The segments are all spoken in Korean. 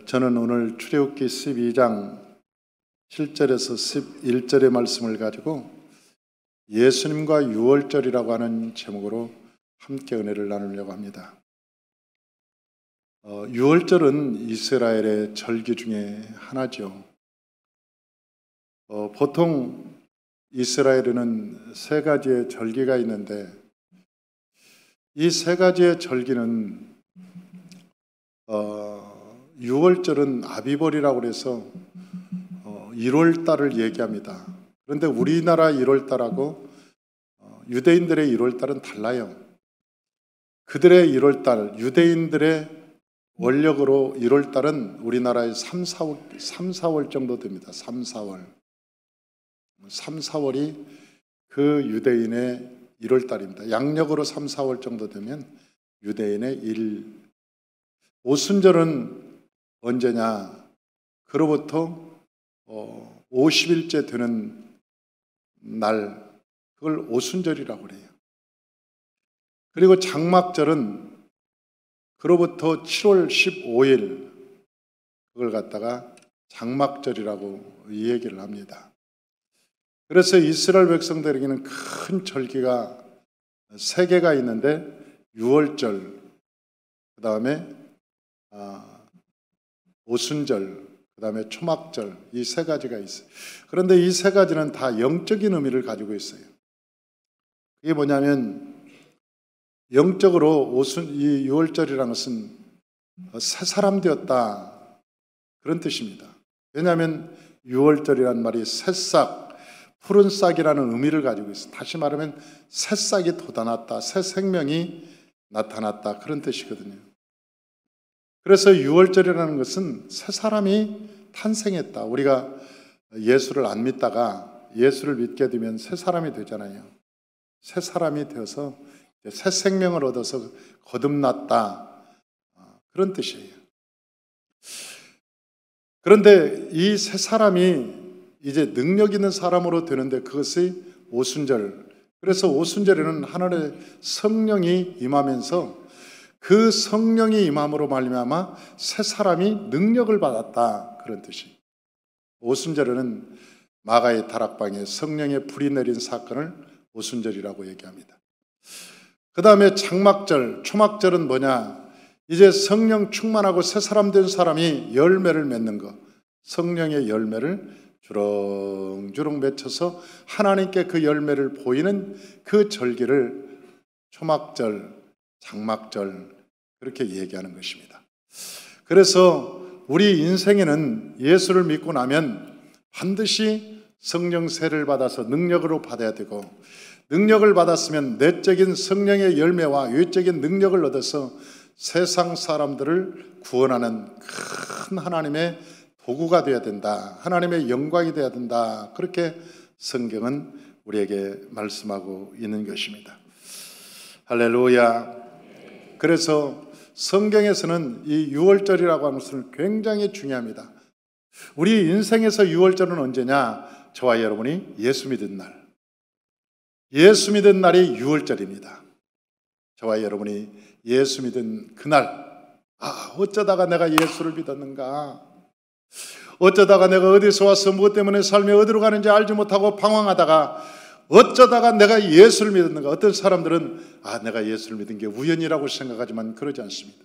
저는 오늘 출애굽기 12장 7절에서 11절의 말씀을 가지고 예수님과 유월절이라고 하는 제목으로 함께 은혜를 나누려고 합니다. 유월절은 이스라엘의 절기 중에 하나죠. 보통 이스라엘에는 세 가지의 절기가 있는데 이 세 가지의 절기는 6월절은 아비벌이라고 해서 1월달을 얘기합니다. 그런데 우리나라 1월달하고 유대인들의 1월달은 달라요. 그들의 1월달, 유대인들의 원력으로 1월달은 우리나라의 3, 4월 정도 됩니다. 3, 4월. 3, 4월이 그 유대인의 1월달입니다. 양력으로 3, 4월 정도 되면 유대인의 오순절은 언제냐? 그로부터 50일째 되는 날, 그걸 오순절이라고 그래요. 그리고 장막절은 그로부터 7월 15일, 그걸 갖다가 장막절이라고 이 얘기를 합니다. 그래서 이스라엘 백성들에게는 큰 절기가 세 개가 있는데 유월절, 그 다음에 오순절, 그 다음에 초막절, 이 세 가지가 있어요. 그런데 이 세 가지는 다 영적인 의미를 가지고 있어요. 그게 뭐냐면 영적으로 이 유월절이라는 것은 새 사람 되었다, 그런 뜻입니다. 왜냐하면 유월절이라는 말이 새싹, 푸른 싹이라는 의미를 가지고 있어요. 다시 말하면 새싹이 돋아났다, 새 생명이 나타났다, 그런 뜻이거든요. 그래서 유월절이라는 것은 새 사람이 탄생했다. 우리가 예수를 안 믿다가 예수를 믿게 되면 새 사람이 되잖아요. 새 사람이 되어서 새 생명을 얻어서 거듭났다, 그런 뜻이에요. 그런데 이 새 사람이 이제 능력 있는 사람으로 되는데 그것이 오순절. 그래서 오순절에는 하늘의 성령이 임하면서 그 성령이 임함으로 말미암아 새 사람이 능력을 받았다, 그런 뜻이. 오순절에는 마가의 다락방에 성령의 불이 내린 사건을 오순절이라고 얘기합니다. 그 다음에 장막절, 초막절은 뭐냐? 이제 성령 충만하고 새 사람 된 사람이 열매를 맺는 것, 성령의 열매를 주렁주렁 맺혀서 하나님께 그 열매를 보이는 그 절기를 초막절, 장막절, 그렇게 얘기하는 것입니다. 그래서 우리 인생에는 예수를 믿고 나면 반드시 성령 세를 받아서 능력으로 받아야 되고, 능력을 받았으면 내적인 성령의 열매와 외적인 능력을 얻어서 세상 사람들을 구원하는 큰 하나님의 도구가 되어야 된다, 하나님의 영광이 되어야 된다, 그렇게 성경은 우리에게 말씀하고 있는 것입니다. 할렐루야. 그래서 성경에서는 이 유월절이라고 하는 것은 굉장히 중요합니다. 우리 인생에서 유월절은 언제냐? 저와 여러분이 예수 믿은 날, 예수 믿은 날이 유월절입니다. 저와 여러분이 예수 믿은 그날, 어쩌다가 내가 예수를 믿었는가? 어쩌다가 내가 어디서 와서 무엇 때문에 삶이 어디로 가는지 알지 못하고 방황하다가 어쩌다가 내가 예수를 믿었는가? 어떤 사람들은 내가 예수를 믿은 게 우연이라고 생각하지만 그러지 않습니다.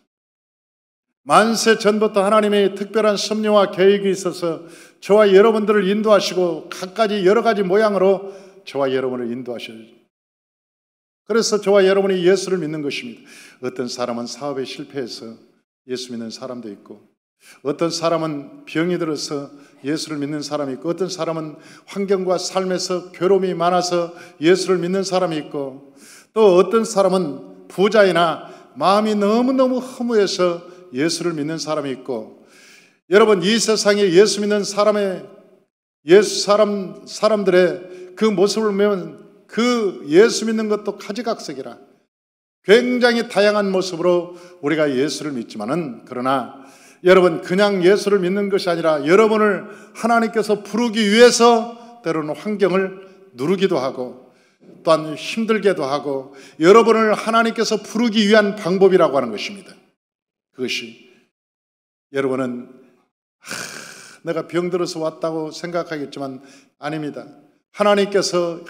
만세 전부터 하나님의 특별한 섭리와 계획이 있어서 저와 여러분들을 인도하시고 갖가지 여러 가지 모양으로 저와 여러분을 인도하셔요. 그래서 저와 여러분이 예수를 믿는 것입니다. 어떤 사람은 사업에 실패해서 예수 믿는 사람도 있고, 어떤 사람은 병이 들어서 예수를 믿는 사람이 있고, 어떤 사람은 환경과 삶에서 괴로움이 많아서 예수를 믿는 사람이 있고, 또 어떤 사람은 부자이나 마음이 너무너무 허무해서 예수를 믿는 사람이 있고, 여러분 이 세상에 예수 믿는 사람들의 그 모습을 보면 그 예수 믿는 것도 가지각색이라 굉장히 다양한 모습으로 우리가 예수를 믿지만은, 그러나 여러분 그냥 예수를 믿는 것이 아니라 여러분을 하나님께서 부르기 위해서 때로는 환경을 누르기도 하고 또한 힘들게도 하고 여러분을 하나님께서 부르기 위한 방법이라고 하는 것입니다. 그것이 여러분은 내가 병들어서 왔다고 생각하겠지만 아닙니다. 하나님께서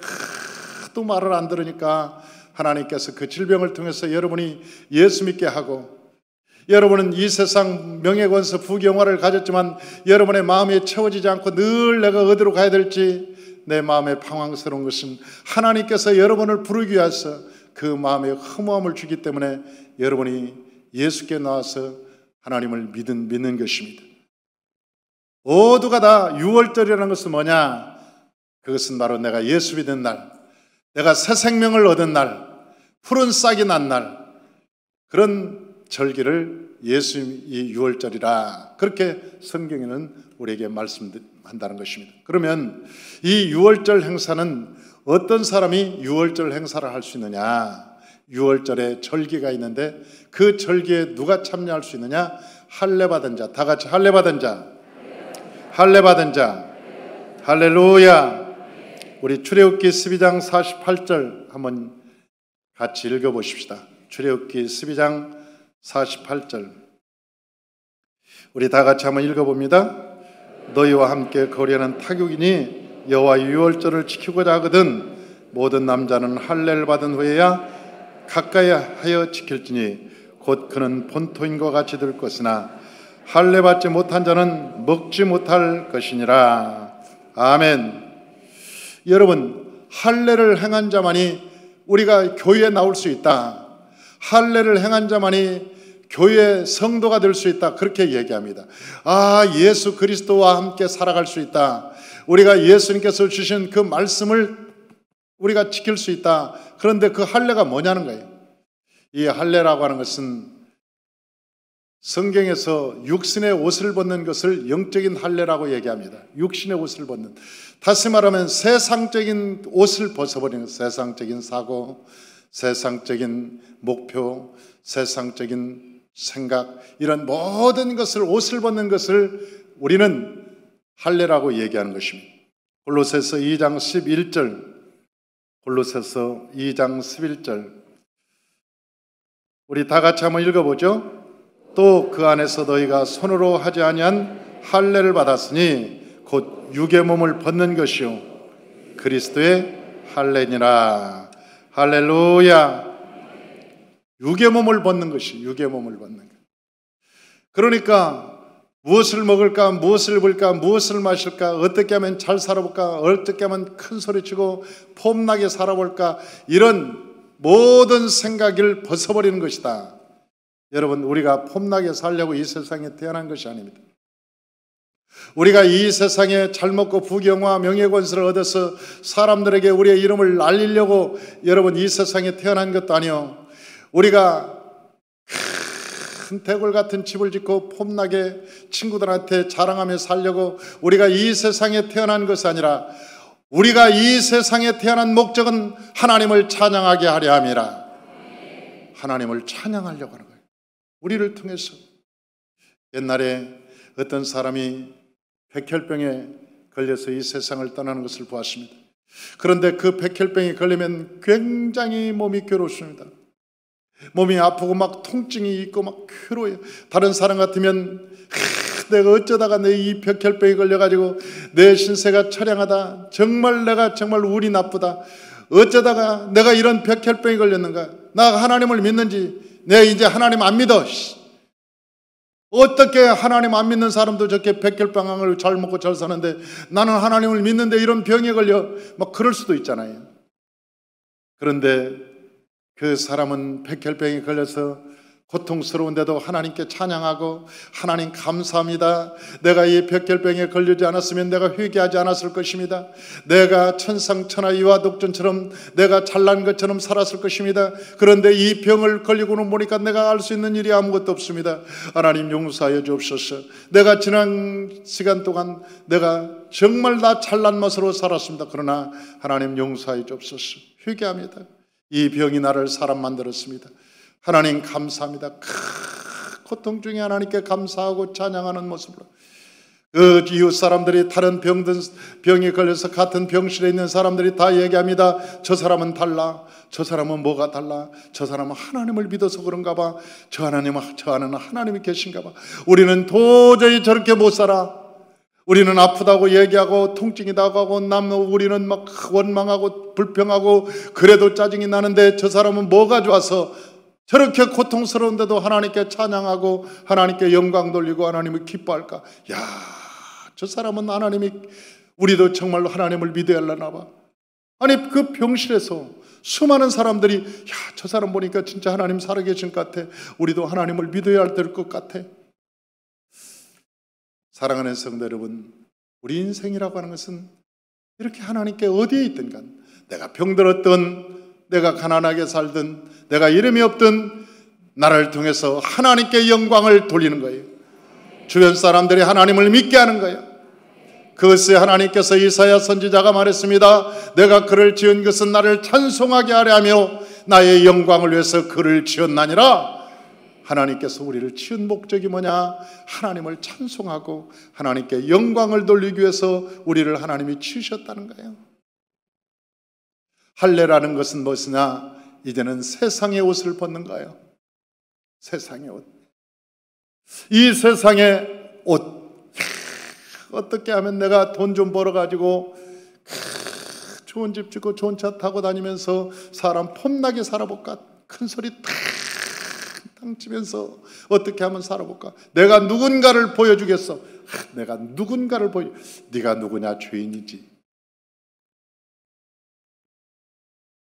또 말을 안 들으니까 하나님께서 그 질병을 통해서 여러분이 예수 믿게 하고, 여러분은 이 세상 명예권세 부귀영화를 가졌지만 여러분의 마음이 채워지지 않고 늘 내가 어디로 가야 될지 내 마음에 방황스러운 것은 하나님께서 여러분을 부르기 위해서 그 마음에 허무함을 주기 때문에 여러분이 예수께 나와서 하나님을 믿는 것입니다. 모두가 다 6월절이라는 것은 뭐냐? 그것은 바로 내가 예수 믿는 날, 내가 새 생명을 얻은 날, 푸른 싹이 난 날, 그런 절기를 예수님이 6월절이라 그렇게 성경에는 우리에게 말씀한다는 것입니다. 그러면 이 6월절 행사는 어떤 사람이 6월절 행사를 할 수 있느냐? 6월절에 절기가 있는데 그 절기에 누가 참여할 수 있느냐? 할례 받은 자, 다 같이 할례 받은 자, 할례 받은 자, 할렐루야. 우리 출애굽기 12장 48절 한번 같이 읽어보십시다. 출애굽기 12장 48절 우리 다 같이 한번 읽어봅니다. 너희와 함께 거리하는 타국이니 여호와 유월절을 지키고자 하거든 모든 남자는 할례를 받은 후에야 가까이 하여 지킬지니 곧 그는 본토인과 같이 될 것이나 할례 받지 못한 자는 먹지 못할 것이니라. 아멘. 여러분, 할례를 행한 자만이 우리가 교회에 나올 수 있다. 할례를 행한 자만이 교회 성도가 될 수 있다. 그렇게 얘기합니다. 아, 예수 그리스도와 함께 살아갈 수 있다. 우리가 예수님께서 주신 그 말씀을 우리가 지킬 수 있다. 그런데 그 할례가 뭐냐는 거예요. 이 할례라고 하는 것은 성경에서 육신의 옷을 벗는 것을 영적인 할례라고 얘기합니다. 육신의 옷을 벗는, 다시 말하면 세상적인 옷을 벗어버리는, 세상적인 사고, 세상적인 목표, 세상적인 생각, 이런 모든 것을, 옷을 벗는 것을 우리는 할례라고 얘기하는 것입니다. 골로새서 2장 11절, 골로새서 2장 11절 우리 다 같이 한번 읽어보죠. 또 그 안에서 너희가 손으로 하지 아니한 할례를 받았으니 곧 육의 몸을 벗는 것이요 그리스도의 할례니라. 할렐루야. 육의 몸을 벗는 것이, 육의 몸을 벗는 것. 그러니까 무엇을 먹을까, 무엇을 입을까, 무엇을 마실까, 어떻게 하면 잘 살아볼까, 어떻게 하면 큰 소리치고 폼나게 살아볼까, 이런 모든 생각을 벗어버리는 것이다. 여러분, 우리가 폼나게 살려고 이 세상에 태어난 것이 아닙니다. 우리가 이 세상에 잘 먹고 부귀영화 명예권세를 얻어서 사람들에게 우리의 이름을 알리려고 여러분 이 세상에 태어난 것도 아니요, 우리가 큰 대궐 같은 집을 짓고 폼나게 친구들한테 자랑하며 살려고 우리가 이 세상에 태어난 것이 아니라 우리가 이 세상에 태어난 목적은 하나님을 찬양하게 하려 함이라. 하나님을 찬양하려고 하는 거예요. 우리를 통해서. 옛날에 어떤 사람이 백혈병에 걸려서 이 세상을 떠나는 것을 보았습니다. 그런데 그 백혈병에 걸리면 굉장히 몸이 괴롭습니다. 몸이 아프고 막 통증이 있고 막 괴로워요. 다른 사람 같으면 내가 어쩌다가 내 이 백혈병에 걸려가지고 내 신세가 처량하다, 정말 내가 정말 운이 나쁘다, 어쩌다가 내가 이런 백혈병에 걸렸는가, 나 하나님을 믿는지, 내 이제 하나님 안 믿어. 어떻게 하나님 안 믿는 사람도 저렇게 백혈병을 잘 먹고 잘 사는데 나는 하나님을 믿는데 이런 병에 걸려, 막 그럴 수도 있잖아요. 그런데 그 사람은 백혈병에 걸려서 고통스러운데도 하나님께 찬양하고, 하나님 감사합니다. 내가 이 백혈병에 걸리지 않았으면 내가 회개하지 않았을 것입니다. 내가 천상천하 유아독존처럼 내가 잘난 것처럼 살았을 것입니다. 그런데 이 병을 걸리고는 보니까 내가 알 수 있는 일이 아무것도 없습니다. 하나님 용서하여 주옵소서. 내가 지난 시간 동안 내가 정말 나 잘난 맛으로 살았습니다. 그러나 하나님 용서하여 주옵소서. 회개합니다. 이 병이 나를 사람 만들었습니다. 하나님 감사합니다. 고통 중에 하나님께 감사하고 찬양하는 모습으로, 그 이웃 사람들이 다른 병에 걸려서 같은 병실에 있는 사람들이 다 얘기합니다. 저 사람은 달라. 저 사람은 뭐가 달라. 저 사람은 하나님을 믿어서 그런가 봐. 저 안에는 하나님이 계신가 봐. 우리는 도저히 저렇게 못 살아. 우리는 아프다고 얘기하고 통증이다고 하고 우리는 막 원망하고 불평하고 그래도 짜증이 나는데 저 사람은 뭐가 좋아서 저렇게 고통스러운데도 하나님께 찬양하고 하나님께 영광 돌리고 하나님을 기뻐할까? 야, 저 사람은 우리도 정말로 하나님을 믿어야 하려나 봐. 아니, 그 병실에서 수많은 사람들이 야, 저 사람 보니까 진짜 하나님 살아계신 것 같아. 우리도 하나님을 믿어야 될 것 같아. 사랑하는 성도 여러분, 우리 인생이라고 하는 것은 이렇게 하나님께 어디에 있든 간, 내가 병들었든 내가 가난하게 살든 내가 이름이 없든 나를 통해서 하나님께 영광을 돌리는 거예요. 주변 사람들이 하나님을 믿게 하는 거예요. 그것을 하나님께서 이사야 선지자가 말했습니다. 내가 그를 지은 것은 나를 찬송하게 하려 하며 나의 영광을 위해서 그를 지었나니라. 하나님께서 우리를 지은 목적이 뭐냐? 하나님을 찬송하고 하나님께 영광을 돌리기 위해서 우리를 하나님이 지으셨다는 거예요. 할례라는 것은 무엇이냐? 이제는 세상의 옷을 벗는 거예요. 세상의 옷. 이 세상의 옷. 어떻게 하면 내가 돈 좀 벌어가지고 좋은 집 짓고 좋은 차 타고 다니면서 사람 폼나게 살아볼까? 큰 소리 탕탕 치면서 어떻게 하면 살아볼까? 내가 누군가를 보여주겠어. 내가 누군가를 네가 누구냐? 죄인이지.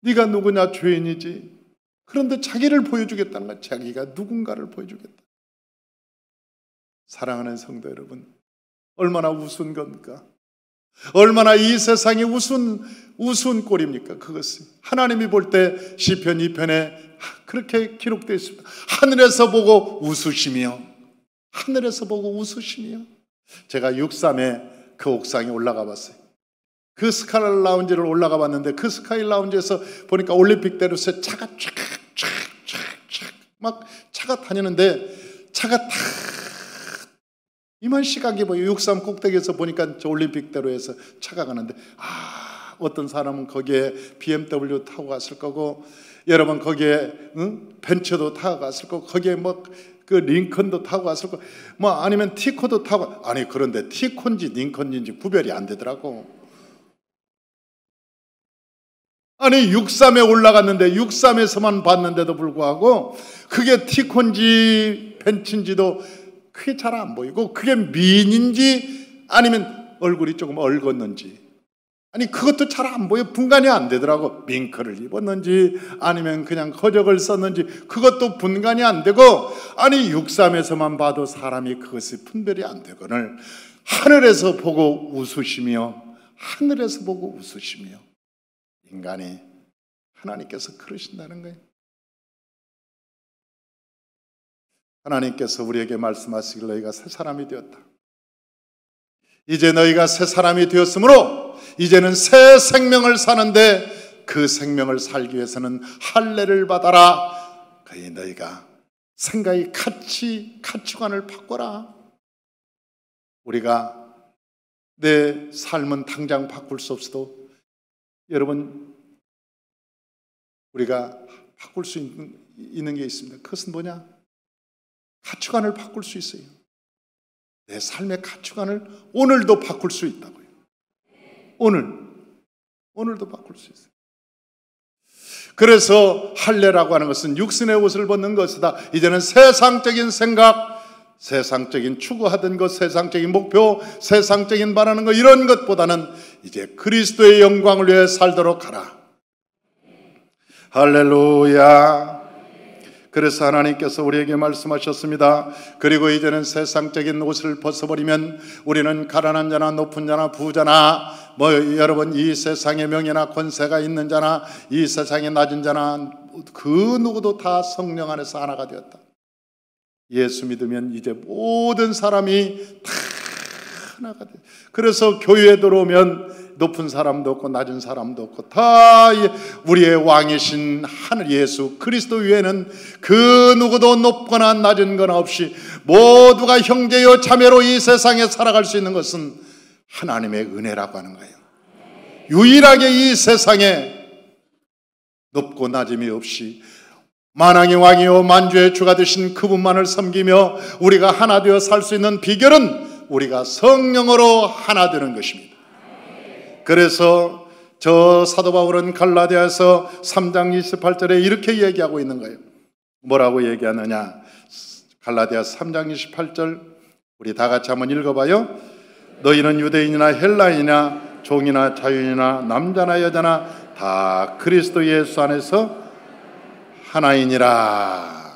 네가 누구냐? 죄인이지. 그런데 자기를 보여주겠다는 거야. 자기가 누군가를 보여주겠다. 사랑하는 성도 여러분, 얼마나 우스운 겁니까? 얼마나 이 세상이 우스운 꼴입니까? 그것이 하나님이 볼 때 시편 2편에 그렇게 기록되어 있습니다. 하늘에서 보고 웃으시며, 하늘에서 보고 웃으시며. 제가 63에 그 옥상에 올라가 봤어요. 그 스카이 라운지를 올라가 봤는데 그 스카이 라운지에서 보니까 올림픽대로에서 차가 쫙 막 차가 다니는데 차가 탁 이만 시각이 보여. 63 꼭대기에서 보니까 저 올림픽대로에서 차가 가는데 어떤 사람은 거기에 BMW 타고 갔을 거고 여러분 거기에 벤츠도 타고 갔을 거고 거기에 뭐 그 링컨도 타고 갔을 거고 뭐 아니면 티코도 타고 아니 그런데 티코인지 링컨인지 구별이 안 되더라고. 아니 63에 올라갔는데 63에서만 봤는데도 불구하고 그게 티코인지 벤츠인지도 그게 잘 안 보이고 그게 미인인지 아니면 얼굴이 조금 얼었는지 아니 그것도 잘 안 보여. 분간이 안 되더라고. 밍크를 입었는지 아니면 그냥 허적을 썼는지 그것도 분간이 안 되고 아니 63에서만 봐도 사람이 그것이 분별이 안 되거늘 하늘에서 보고 웃으시며 하늘에서 보고 웃으시며 인간이 하나님께서 그러신다는 거예요. 하나님께서 우리에게 말씀하시길 너희가 새 사람이 되었다. 이제 너희가 새 사람이 되었으므로 이제는 새 생명을 사는데 그 생명을 살기 위해서는 할례를 받아라. 그러니 너희가 생각의 가치관을 바꿔라. 우리가 내 삶은 당장 바꿀 수 없어도 여러분 우리가 바꿀 수 있는 게 있습니다. 그것은 뭐냐? 가치관을 바꿀 수 있어요. 내 삶의 가치관을 오늘도 바꿀 수 있다고요. 오늘도 바꿀 수 있어요. 그래서 할례라고 하는 것은 육신의 옷을 벗는 것이다. 이제는 세상적인 생각, 세상적인 추구하던 것, 세상적인 목표, 세상적인 바라는 것 이런 것보다는 이제 그리스도의 영광을 위해 살도록 하라. 할렐루야. 그래서 하나님께서 우리에게 말씀하셨습니다. 그리고 이제는 세상적인 옷을 벗어버리면 우리는 가난한 자나 높은 자나 부자나 여러분 이 세상에 명예나 권세가 있는 자나 이 세상에 낮은 자나 그 누구도 다 성령 안에서 하나가 되었다. 예수 믿으면 이제 모든 사람이 다 하나가 돼. 그래서 교회에 들어오면 높은 사람도 없고 낮은 사람도 없고 다 우리의 왕이신 하늘 예수 그리스도 외에는 그 누구도 높거나 낮은 거나 없이 모두가 형제요 자매로 이 세상에 살아갈 수 있는 것은 하나님의 은혜라고 하는 거예요. 유일하게 이 세상에 높고 낮음이 없이 만왕의 왕이요 만주의 주가 되신 그분만을 섬기며 우리가 하나 되어 살 수 있는 비결은 우리가 성령으로 하나 되는 것입니다. 그래서 저 사도 바울은 갈라디아서 3장 28절에 이렇게 얘기하고 있는 거예요. 뭐라고 얘기하느냐? 갈라디아서 3장 28절 우리 다 같이 한번 읽어봐요. 너희는 유대인이나 헬라인이나 종이나 자유인이나 남자나 여자나 다 그리스도 예수 안에서 하나이니라.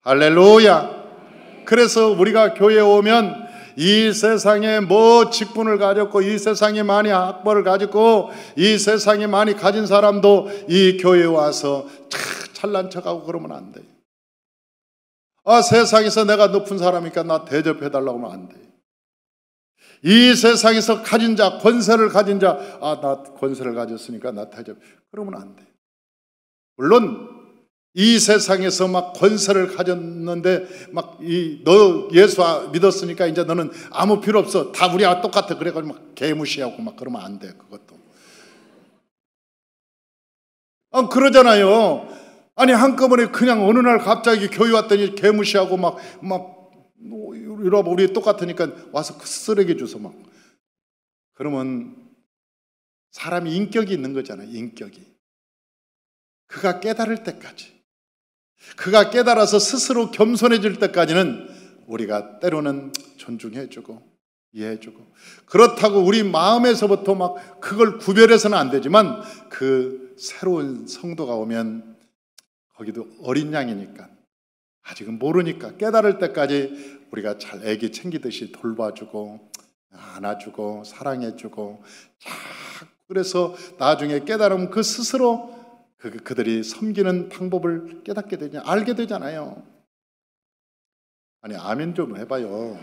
할렐루야. 그래서 우리가 교회에 오면 이 세상에 뭐 직분을 가졌고 이 세상에 많이 학벌을 가졌고 이 세상에 많이 가진 사람도 이 교회에 와서 잘난 척하고 그러면 안 돼. 세상에서 내가 높은 사람이니까 나 대접해달라고 하면 안 돼. 이 세상에서 가진 자, 권세를 가진 자, 나 권세를 가졌으니까 나 대접. 그러면 안 돼. 물론 이 세상에서 막 권세를 가졌는데 너 예수 믿었으니까 이제 너는 아무 필요 없어. 다 우리와 똑같아. 그래가지고 막 개무시하고 막 그러면 안 돼. 그것도. 그러잖아요. 아니 한꺼번에 그냥 어느 날 갑자기 교회 왔더니 개무시하고 막 이러고 우리 똑같으니까 와서 쓰레기 주서 막. 그러면 사람이 인격이 있는 거잖아요. 인격이. 그가 깨달을 때까지. 그가 깨달아서 스스로 겸손해질 때까지는 우리가 때로는 존중해주고 이해해주고 그렇다고 우리 마음에서부터 막 그걸 구별해서는 안 되지만 그 새로운 성도가 오면 거기도 어린 양이니까 아직은 모르니까 깨달을 때까지 우리가 잘 애기 챙기듯이 돌봐주고 안아주고 사랑해주고 그래서 나중에 깨달으면 그 스스로 그들이 섬기는 방법을 깨닫게 되냐 알게 되잖아요. 아니 아멘 좀 해봐요.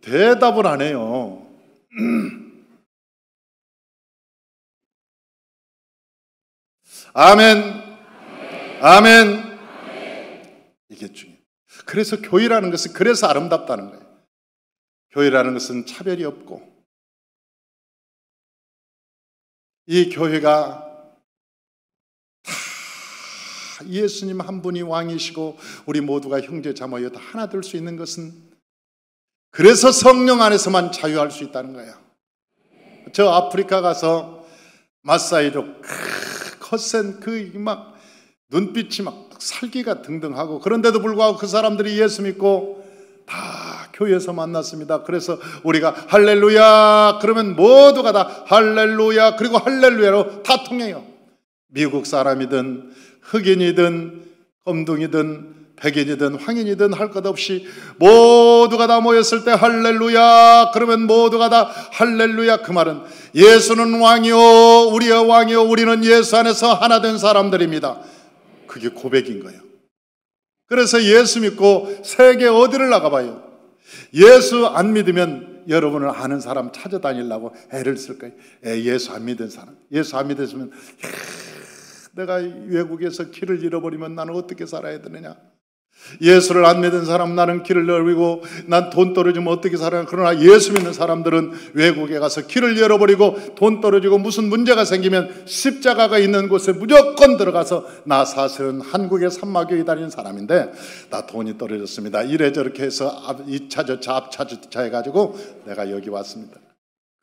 대답을 안 해요. 아멘. 아멘. 이게 중요해요. 그래서 교회라는 것은 그래서 아름답다는 거예요. 교회라는 것은 차별이 없고 이 교회가 다 예수님 한 분이 왕이시고 우리 모두가 형제 자매여 다 하나 될 수 있는 것은 그래서 성령 안에서만 자유할 수 있다는 거예요. 저 아프리카 가서 마사이족 거센 막 눈빛이 막 살기가 등등하고 그런데도 불구하고 그 사람들이 예수 믿고 다 교회에서 만났습니다. 그래서 우리가 할렐루야 그러면 모두가 다 할렐루야 그리고 할렐루야로 다 통해요. 미국 사람이든 흑인이든 검둥이든 백인이든 황인이든 할 것 없이 모두가 다 모였을 때 할렐루야 그러면 모두가 다 할렐루야. 그 말은 예수는 왕이요 우리의 왕이요 우리는 예수 안에서 하나 된 사람들입니다. 그게 고백인 거예요. 그래서 예수 믿고 세계 어디를 나가봐요. 예수 안 믿으면 여러분을 아는 사람 찾아다니려고 애를 쓸 거예요. 예수 안 믿은 사람. 예수 안 믿었으면 내가 외국에서 길을 잃어버리면 나는 어떻게 살아야 되느냐. 예수를 안 믿은 사람 나는 길을 잃어버리고 난 돈 떨어지면 어떻게 살아야. 그러나 예수 믿는 사람들은 외국에 가서 길을 잃어버리고 돈 떨어지고 무슨 문제가 생기면 십자가가 있는 곳에 무조건 들어가서 나 사실은 한국에 산마교에 다니는 사람인데 나 돈이 떨어졌습니다. 이래저렇게 해서 2차 저차 앞차 저차 해가지고 내가 여기 왔습니다.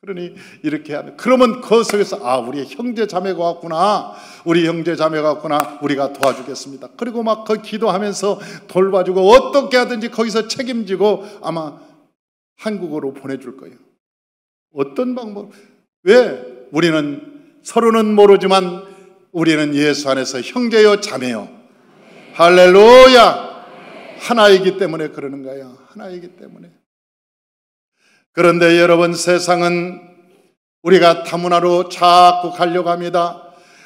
그러니 이렇게 하면 그러면 그 속에서 우리 형제 자매가 왔구나. 우리 형제 자매가 왔구나. 우리가 도와주겠습니다. 그리고 막 그 기도하면서 돌봐주고 어떻게 하든지 거기서 책임지고 아마 한국으로 보내줄 거예요. 어떤 방법? 왜? 우리는 서로는 모르지만 우리는 예수 안에서 형제요 자매요. 할렐루야. 하나이기 때문에 그러는 거예요. 하나이기 때문에. 그런데 여러분 세상은 우리가 다문화로 자꾸 가려고 합니다.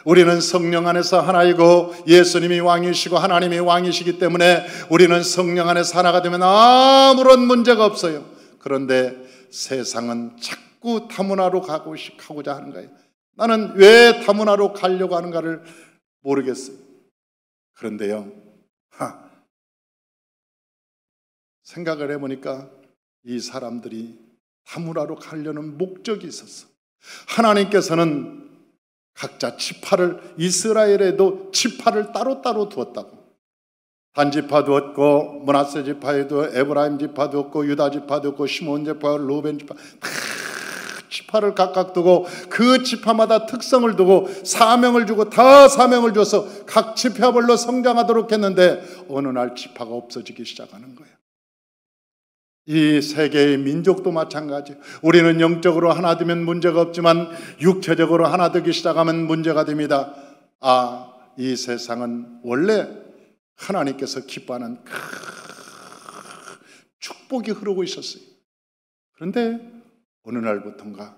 우리는 성령 안에서 하나이고 예수님이 왕이시고 하나님이 왕이시기 때문에 우리는 성령 안에서 하나가 되면 아무런 문제가 없어요. 그런데 세상은 자꾸 자꾸 다문화로 가고자 하는 거예요. 나는 왜 다문화로 가려고 하는가를 모르겠어요. 그런데요, 생각을 해보니까 이 사람들이 다문화로 가려는 목적이 있었어. 하나님께서는 각자 지파를, 이스라엘에도 지파를 따로따로 두었다고. 단 지파도 없고 므낫세 지파에도 에브라임 지파도 없고 유다 지파도 없고 시몬 지파, 루벤 지파, 다 지파를 각각 두고 그 지파마다 특성을 두고 사명을 주고 다 사명을 줘서 각 지파별로 성장하도록 했는데 어느 날 지파가 없어지기 시작하는 거예요. 이 세계의 민족도 마찬가지. 우리는 영적으로 하나 되면 문제가 없지만 육체적으로 하나 되기 시작하면 문제가 됩니다. 이 세상은 원래 하나님께서 기뻐하는 축복이 흐르고 있었어요. 그런데 어느 날부턴가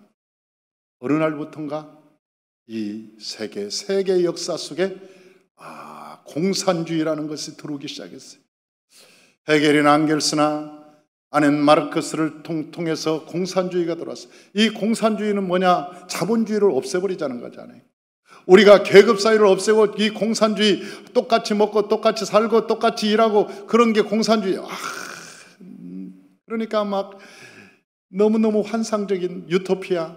이 세계 역사 속에 공산주의라는 것이 들어오기 시작했어요. 헤겔이나 앙겔스나 아는 마르크스를 통해서 공산주의가 들어왔어요. 이 공산주의는 뭐냐? 자본주의를 없애버리자는 거잖아요. 우리가 계급사회를 없애고 이 공산주의, 똑같이 먹고 똑같이 살고 똑같이 일하고 그런 게 공산주의. 그러니까 막 너무너무 환상적인 유토피아.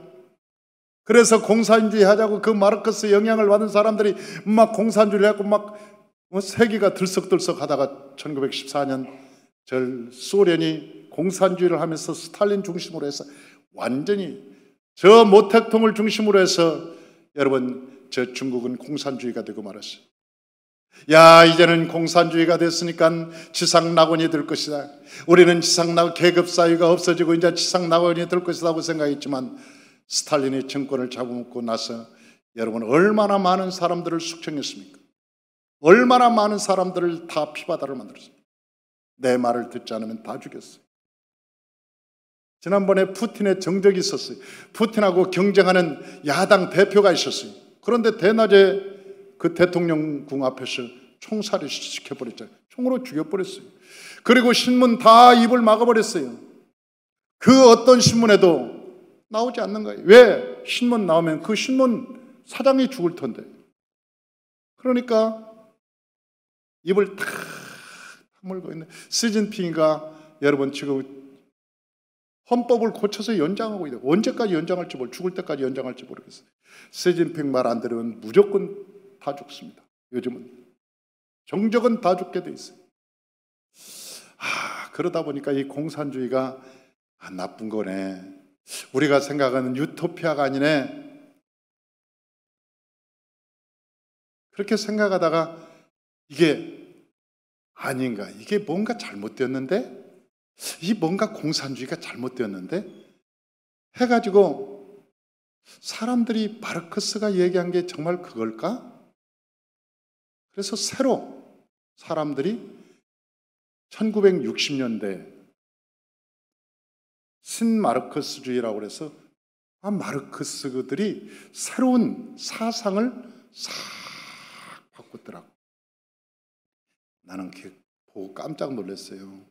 그래서 공산주의 하자고 그 마르크스 영향을 받은 사람들이 막 공산주의를 해갖고 막 세계가 들썩들썩 하다가 1914년 소련이 공산주의를 하면서 스탈린 중심으로 해서 완전히 저 모택통을 중심으로 해서 여러분 저 중국은 공산주의가 되고 말았어요. 이제는 공산주의가 됐으니까 지상낙원이 될 것이다. 우리는 계급사회가 없어지고 이제 지상낙원이 될 것이라고 생각했지만 스탈린이 정권을 잡아먹고 나서 여러분 얼마나 많은 사람들을 숙청했습니까? 얼마나 많은 사람들을 다 피바다를 만들었습니까? 내 말을 듣지 않으면 다 죽였어요. 지난번에 푸틴의 정적이 있었어요. 푸틴하고 경쟁하는 야당 대표가 있었어요. 그런데 대낮에 그 대통령궁 앞에서 총살을 시켜버렸잖아요. 총으로 죽여버렸어요. 그리고 신문 다 입을 막아버렸어요. 그 어떤 신문에도 나오지 않는 거예요. 왜? 신문 나오면 그 신문 사장이 죽을 텐데. 그러니까 입을 다 다물고 있는 시진핑이가 여러분 지금 헌법을 고쳐서 연장하고 있다. 언제까지 연장할지 죽을 때까지 연장할지 모르겠어요. 시진핑 말 안 들으면 무조건 다 죽습니다. 요즘은 정적은 다 죽게 돼 있어요. 그러다 보니까 이 공산주의가 나쁜 거네. 우리가 생각하는 유토피아가 아니네. 그렇게 생각하다가 이게 아닌가? 이게 뭔가 잘못되었는데? 이 뭔가 공산주의가 잘못되었는데? 해가지고 사람들이 마르크스가 얘기한 게 정말 그걸까? 그래서 새로 사람들이 1960년대 신마르크스주의라고 그래서 마르크스들이 새로운 사상을 싹 바꿨더라고. 나는 보고 깜짝 놀랐어요.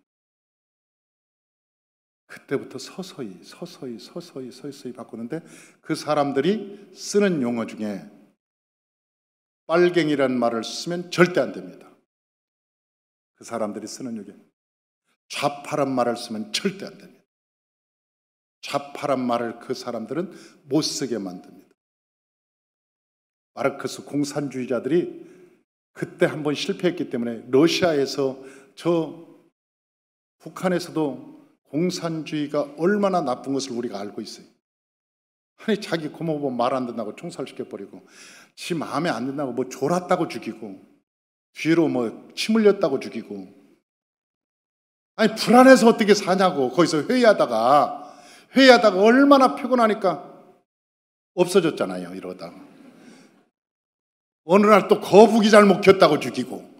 그때부터 서서히 바꾸는데 그 사람들이 쓰는 용어 중에 빨갱이라는 말을 쓰면 절대 안 됩니다. 그 사람들이 쓰는 용어 좌파란 말을 쓰면 절대 안 됩니다. 좌파란 말을 그 사람들은 못 쓰게 만듭니다. 마르크스 공산주의자들이 그때 한번 실패했기 때문에 러시아에서 북한에서도 공산주의가 얼마나 나쁜 것을 우리가 알고 있어요. 아니 자기 고모부 말 안 듣는다고 총살시켜버리고 지 마음에 안 든다고 뭐 졸았다고 죽이고 뒤로 뭐 침 흘렸다고 죽이고 아니 불안해서 어떻게 사냐고 거기서 회의하다가 얼마나 피곤하니까 없어졌잖아요. 이러다가 어느 날 또 거북이 잘못 켰다고 죽이고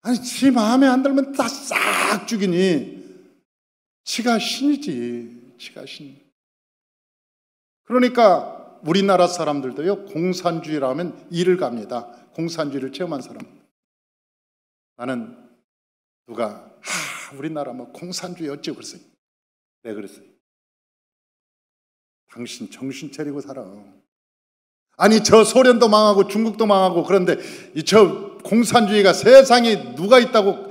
아니 지 마음에 안 들면 다 싹 죽이니 지가 신이지. 지가 신. 그러니까 우리나라 사람들도요 공산주의라면 이를 갑니다. 공산주의를 체험한 사람. 나는 누가 우리나라 뭐 공산주의 어찌 그랬어요. 네 그랬어요. 당신 정신 차리고 살아. 아니 저 소련도 망하고 중국도 망하고 그런데 저 공산주의가 세상에 누가 있다고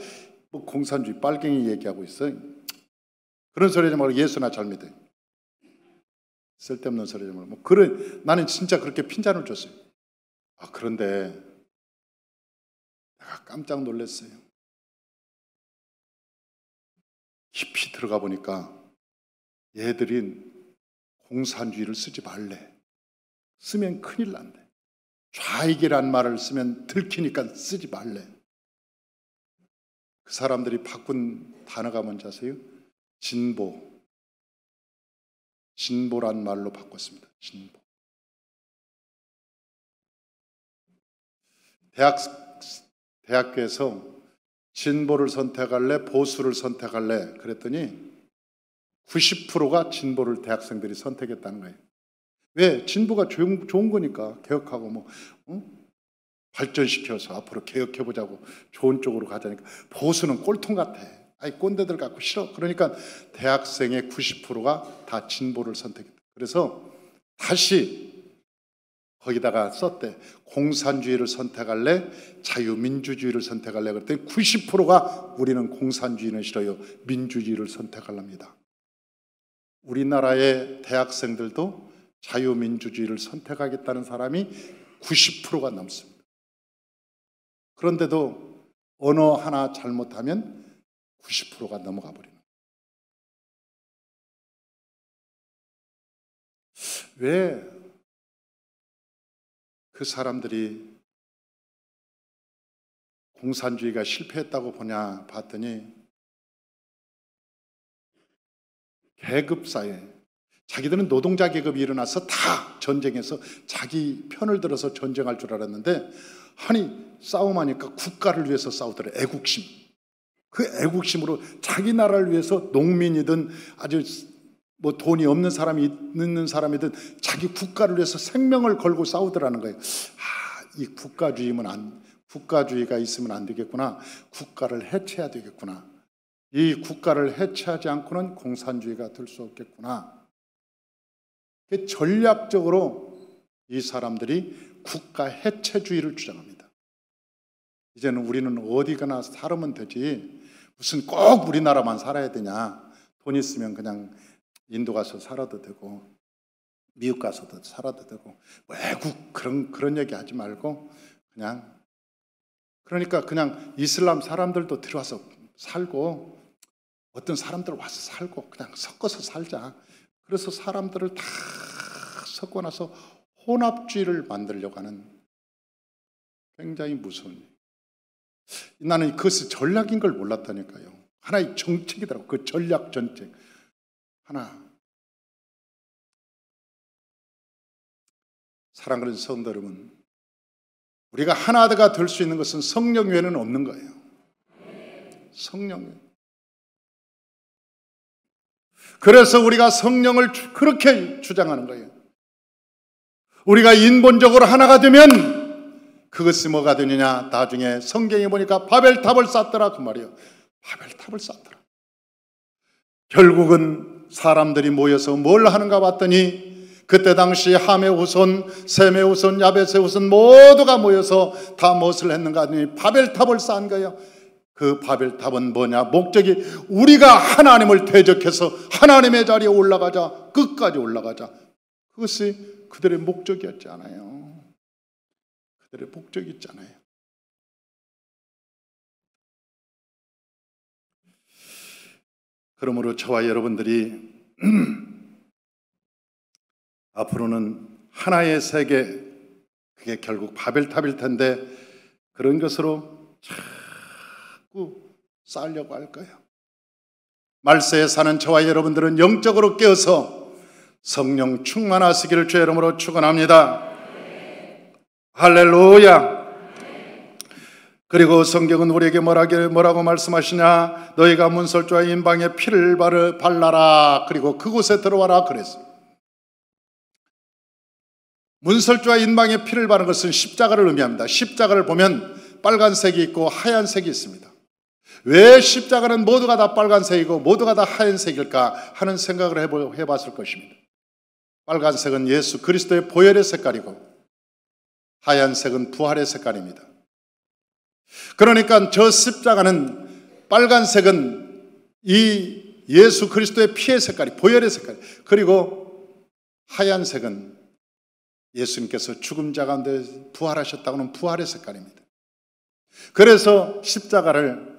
뭐 공산주의 빨갱이 얘기하고 있어. 그런 소리 하지 말고 예수나 잘 믿어. 쓸데없는 소리 하지 말고. 뭐 그런, 나는 진짜 그렇게 핀잔을 줬어요. 그런데 내가 깜짝 놀랐어요. 깊이 들어가 보니까 얘들이 공산주의를 쓰지 말래. 쓰면 큰일 난대. 좌익이란 말을 쓰면 들키니까 쓰지 말래. 그 사람들이 바꾼 단어가 뭔지 아세요? 진보. 진보란 말로 바꿨습니다. 진보. 대학교에서 진보를 선택할래, 보수를 선택할래 그랬더니 90%가 진보를 대학생들이 선택했다는 거예요. 왜? 진보가 좋은 거니까. 개혁하고 뭐 발전시켜서 앞으로 개혁해보자고 좋은 쪽으로 가자니까. 보수는 꼴통 같아. 아이 꼰대들 갖고 싫어. 그러니까 대학생의 90%가 다 진보를 선택했다. 그래서 다시 거기다가 썼대. 공산주의를 선택할래? 자유민주주의를 선택할래? 그랬더니 90%가 우리는 공산주의는 싫어요. 민주주의를 선택하랍니다. 우리나라의 대학생들도 자유민주주의를 선택하겠다는 사람이 90%가 넘습니다. 그런데도 언어 하나 잘못하면 90%가 넘어가 버리는 거예요. 왜 그 사람들이 공산주의가 실패했다고 보냐 봤더니 계급사회, 자기들은 노동자 계급이 일어나서 다 전쟁에서 자기 편을 들어서 전쟁할 줄 알았는데 아니 싸움하니까 국가를 위해서 싸우더래. 애국심. 그 애국심으로 자기 나라를 위해서 농민이든 아주 뭐 돈이 없는 사람이 있는 사람이든 자기 국가를 위해서 생명을 걸고 싸우더라는 거예요. 이 국가주의가 있으면 안 되겠구나. 국가를 해체해야 되겠구나. 이 국가를 해체하지 않고는 공산주의가 될 수 없겠구나. 전략적으로 이 사람들이 국가 해체주의를 주장합니다. 이제는 우리는 어디 가나 살면 되지 무슨 꼭 우리나라만 살아야 되냐. 돈 있으면 그냥 인도 가서 살아도 되고 미국 가서도 살아도 되고 외국 그런 얘기 하지 말고 그러니까 그냥 이슬람 사람들도 들어와서 살고 어떤 사람들 와서 살고 그냥 섞어서 살자. 그래서 사람들을 다 섞고 나서 혼합주의를 만들려고 하는 굉장히 무서운 일. 나는 그것이 전략인 걸 몰랐다니까요. 하나의 정책이더라고. 그 전략 정책 하나. 사랑하는 성도 여러분, 우리가 하나가 될 수 있는 것은 성령 외에는 없는 거예요. 성령 외에. 그래서 우리가 성령을 그렇게 주장하는 거예요. 우리가 인본적으로 하나가 되면 그것이 뭐가 되느냐. 나중에 성경에 보니까 바벨탑을 쌓더라 그 말이에요. 바벨탑을 쌓더라. 결국은 사람들이 모여서 뭘 하는가 봤더니 그때 당시 함의 후손, 셈의 후손, 야벳의 후손 모두가 모여서 다 무엇을 했는가 하더니 바벨탑을 쌓은 거예요. 그 바벨탑은 뭐냐? 목적이 우리가 하나님을 대적해서 하나님의 자리에 올라가자, 끝까지 올라가자. 그것이 그들의 목적이었지 않아요. 그들의 목적이 있잖아요. 그러므로 저와 여러분들이 앞으로는 하나의 세계, 그게 결국 바벨탑일 텐데 그런 것으로 자꾸 쌓으려고 할 거예요. 말세에 사는 저와 여러분들은 영적으로 깨어서 성령 충만하시기를 주의 이름으로 축원합니다. 할렐루야. 그리고 성경은 우리에게 뭐라고 말씀하시냐? 너희가 문설주와 인방에 피를 발라라. 그리고 그곳에 들어와라 그랬어요. 문설주와 인방에 피를 바르는 것은 십자가를 의미합니다. 십자가를 보면 빨간색이 있고 하얀색이 있습니다. 왜 십자가는 모두가 다 빨간색이고 모두가 다 하얀색일까 하는 생각을 해봤을 것입니다. 빨간색은 예수 그리스도의 보혈의 색깔이고 하얀색은 부활의 색깔입니다. 그러니까 저 십자가는 빨간색은 이 예수 그리스도의 피의 색깔이 보혈의 색깔, 그리고 하얀색은 예수님께서 죽음 자 가운데 부활하셨다고는 부활의 색깔입니다. 그래서 십자가를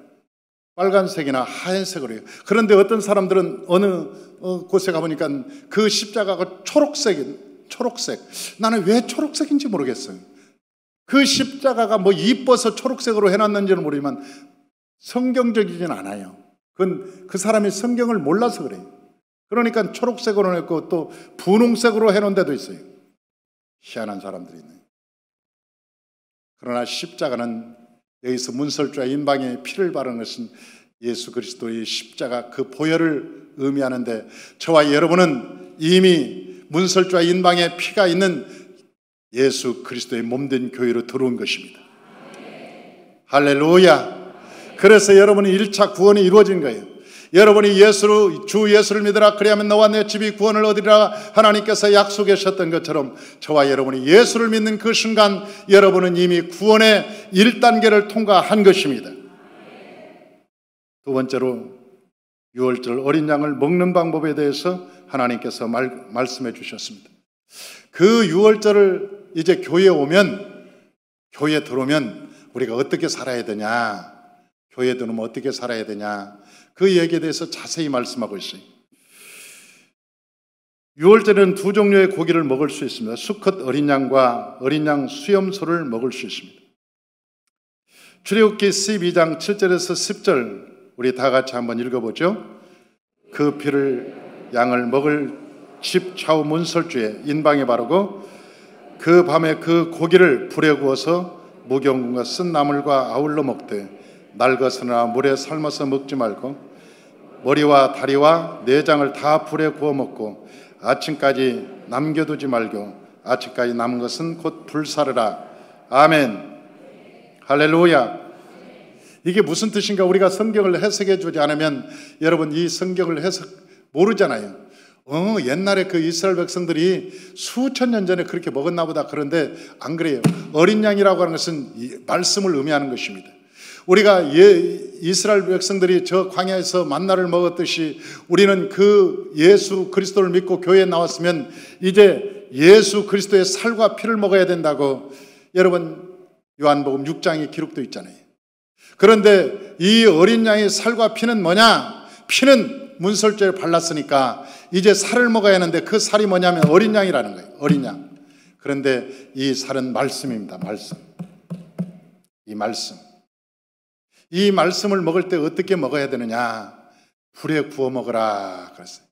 빨간색이나 하얀색으로 해요. 그런데 어떤 사람들은 어느 곳에 가보니까 그 십자가가 초록색. 나는 왜 초록색인지 모르겠어요. 그 십자가가 뭐 이뻐서 초록색으로 해놨는지는 모르지만 성경적이진 않아요. 그건 그 사람이 성경을 몰라서 그래요. 그러니까 초록색으로 했고 또 분홍색으로 해놓은 데도 있어요. 희한한 사람들이 있네요. 그러나 십자가는 여기서 문설주와 인방에 피를 바르는 것은 예수 그리스도의 십자가 그 보혈을 의미하는데, 저와 여러분은 이미 문설주와 인방에 피가 있는 예수 그리스도의 몸된 교회로 들어온 것입니다. 할렐루야. 그래서 여러분의 1차 구원이 이루어진 거예요. 여러분이 주 예수를 믿으라 그리하면 너와 내 집이 구원을 얻으리라 하나님께서 약속하셨던 것처럼 저와 여러분이 예수를 믿는 그 순간 여러분은 이미 구원의 1단계를 통과한 것입니다. 두 번째로 유월절 어린 양을 먹는 방법에 대해서 하나님께서 말씀해 주셨습니다. 그 유월절을 이제 교회에 들어오면 우리가 어떻게 살아야 되냐, 교회에 들어오면 어떻게 살아야 되냐, 그 얘기에 대해서 자세히 말씀하고 있어요. 유월절에는 두 종류의 고기를 먹을 수 있습니다. 수컷 어린 양과 어린 양 수염소를 먹을 수 있습니다. 출애굽기 12장 7절에서 10절 우리 다 같이 한번 읽어보죠. 그 피를 양을 먹을 집 좌우 문설주에 인방에 바르고 그 밤에 그 고기를 불에 구워서 무경과 쓴 나물과 아울러 먹되 날것으나 물에 삶아서 먹지 말고 머리와 다리와 내장을 다 불에 구워 먹고 아침까지 남겨두지 말고 아침까지 남은 것은 곧 불사르라. 아멘. 할렐루야. 이게 무슨 뜻인가 우리가 성경을 해석해 주지 않으면 여러분 이 성경을 해석 모르잖아요. 옛날에 그 이스라엘 백성들이 수천 년 전에 그렇게 먹었나 보다. 그런데 안 그래요. 어린 양이라고 하는 것은 말씀을 의미하는 것입니다. 우리가 이스라엘 백성들이 저 광야에서 만나를 먹었듯이 우리는 그 예수 그리스도를 믿고 교회에 나왔으면 이제 예수 그리스도의 살과 피를 먹어야 된다고 여러분 요한복음 6장에 기록되어 있잖아요. 그런데 이 어린 양의 살과 피는 뭐냐? 피는 문설주에 발랐으니까 이제 살을 먹어야 하는데 그 살이 뭐냐면 어린 양이라는 거예요. 어린 양. 그런데 이 살은 말씀입니다. 이 말씀을 먹을 때 어떻게 먹어야 되느냐? 불에 구워 먹으라 그랬어요.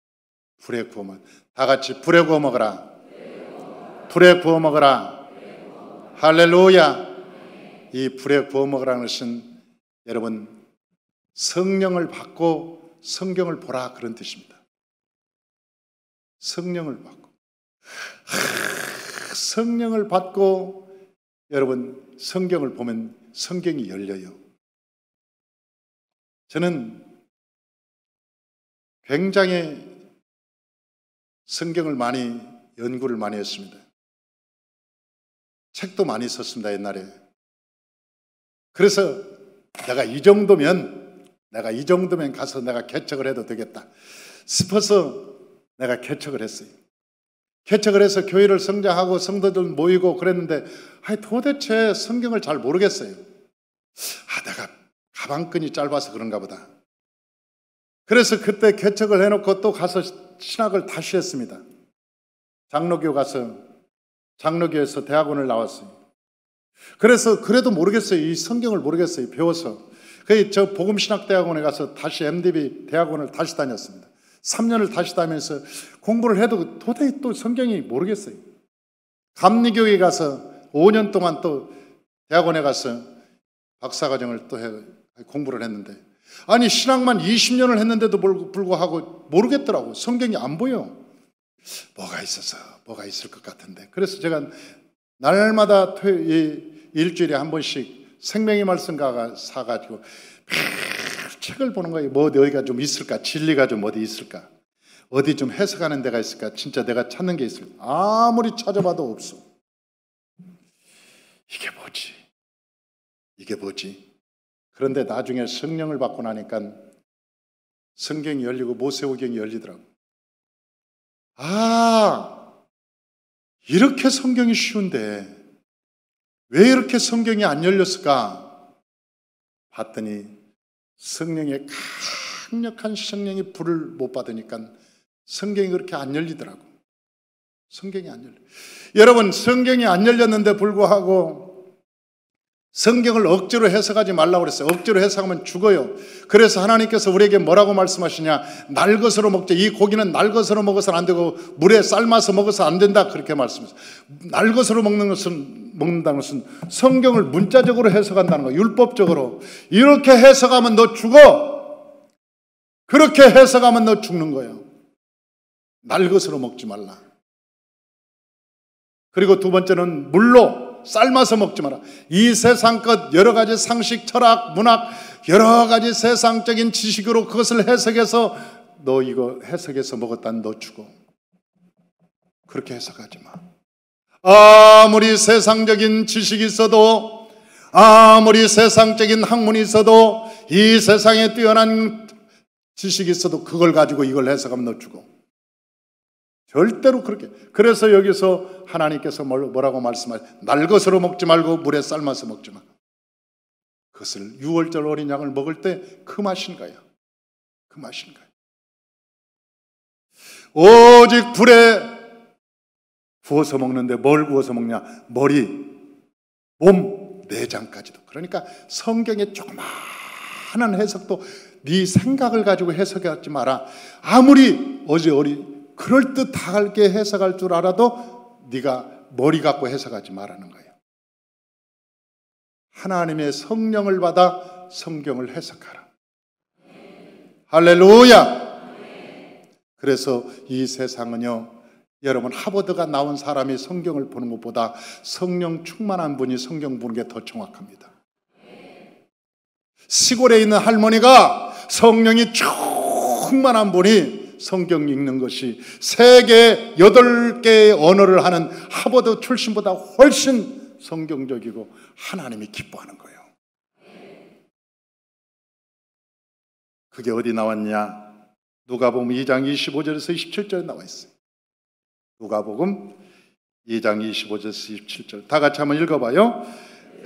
불에 구워 먹. 다 같이 불에 구워 먹으라. 불에 구워 먹으라. 할렐루야. 이 불에 구워 먹으라는 것은 여러분 성령을 받고 성경을 보라 그런 뜻입니다. 성령을 받고 성령을 받고 여러분 성경을 보면 성경이 열려요. 저는 굉장히 성경을 연구를 많이 했습니다. 책도 많이 썼습니다, 옛날에. 그래서 내가 이 정도면 가서 내가 개척을 해도 되겠다 싶어서 내가 개척을 했어요. 개척을 해서 교회를 성장하고 성도들 모이고 그랬는데 도대체 성경을 잘 모르겠어요. 내가 가방끈이 짧아서 그런가 보다. 그래서 그때 개척을 해놓고 또 가서 신학을 다시 했습니다. 장로교에서 대학원을 나왔어요. 그래서 그래도 모르겠어요. 이 성경을 모르겠어요. 배워서. 저 복음신학대학원에 가서 다시 MDB 대학원을 다시 다녔습니다. 3년을 다시 다니면서 공부를 해도 도저히 또 성경이 모르겠어요. 감리교에 가서 5년 동안 또 대학원에 가서 박사과정을 또 공부를 했는데 신학만 20년을 했는데도 불구하고 모르겠더라고. 성경이 안 보여. 뭐가 있을 것 같은데. 그래서 제가 날마다 일주일에 한 번씩 생명의 말씀 사가지고 책을 보는 거예요. 어디가 좀 있을까? 진리가 좀 어디 있을까? 어디 좀 해석하는 데가 있을까? 진짜 내가 찾는 게 있을까? 아무리 찾아봐도 없어. 이게 뭐지? 이게 뭐지? 그런데 나중에 성령을 받고 나니까 성경이 열리고 모세오경이 열리더라고. 아, 이렇게 성경이 쉬운데 왜 이렇게 성경이 안 열렸을까? 봤더니 성령의 강력한 성령의 불을 못 받으니까 성경이 그렇게 안 열리더라고. 성경이 안 열려. 여러분, 성경이 안 열렸는데 불구하고 성경을 억지로 해석하지 말라고 그랬어요. 억지로 해석하면 죽어요. 그래서 하나님께서 우리에게 뭐라고 말씀하시냐? 날 것으로 먹자. 이 고기는 날 것으로 먹어서는 안 되고 물에 삶아서 먹어서 안 된다. 그렇게 말씀하셨어요. 날 것으로 먹는다는 것은 성경을 문자적으로 해석한다는 거예요. 율법적으로. 이렇게 해석하면 너 죽어. 그렇게 해석하면 너 죽는 거예요. 날 것으로 먹지 말라. 그리고 두 번째는 물로 삶아서 먹지 마라. 이 세상 것 여러 가지 상식, 철학, 문학, 여러 가지 세상적인 지식으로 그것을 해석해서 너 이거 해석해서 먹었다는 너 죽어. 그렇게 해석하지 마. 아무리 세상적인 지식이 있어도, 아무리 세상적인 학문이 있어도, 이 세상에 뛰어난 지식이 있어도 그걸 가지고 이걸 해석하면 너 죽어. 절대로 그렇게. 그래서 여기서 하나님께서 뭐라고 말씀하세요? 날 것으로 먹지 말고 물에 삶아서 먹지 마. 그것을 유월절 어린 양을 먹을 때 그 맛인 거야. 그 맛인 거야. 오직 불에 구워서 먹는데 뭘 구워서 먹냐? 머리, 몸, 내장까지도. 그러니까 성경의 조그마한 해석도 네 생각을 가지고 해석하지 마라. 아무리 그럴듯하게 해석할 줄 알아도 네가 머리 갖고 해석하지 말라는 거예요. 하나님의 성령을 받아 성경을 해석하라. 할렐루야. 그래서 이 세상은요, 여러분 하버드가 나온 사람이 성경을 보는 것보다 성령 충만한 분이 성경 보는 게 더 정확합니다. 시골에 있는 할머니가 성령이 충만한 분이 성경 읽는 것이 세계 8개의 언어를 하는 하버드 출신보다 훨씬 성경적이고 하나님이 기뻐하는 거예요. 그게 어디 나왔냐? 누가복음 2장 25절에서 27절에 나와 있어요. 누가복음 2장 25절에서 27절 다 같이 한번 읽어봐요.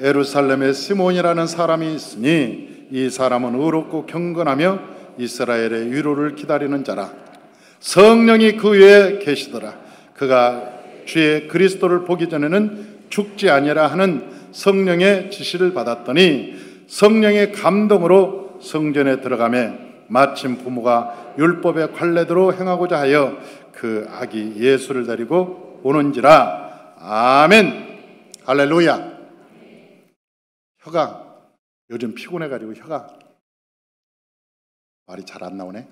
예루살렘에 시몬이라는 사람이 있으니 이 사람은 의롭고 경건하며 이스라엘의 위로를 기다리는 자라. 성령이 그 위에 계시더라. 그가 주의 그리스도를 보기 전에는 죽지 아니라 하는 성령의 지시를 받았더니 성령의 감동으로 성전에 들어가매 마침 부모가 율법의 관례대로 행하고자 하여 그 아기 예수를 데리고 오는지라. 아멘. 할렐루야. 혀가 요즘 피곤해가지고 혀가 말이 잘 안 나오네.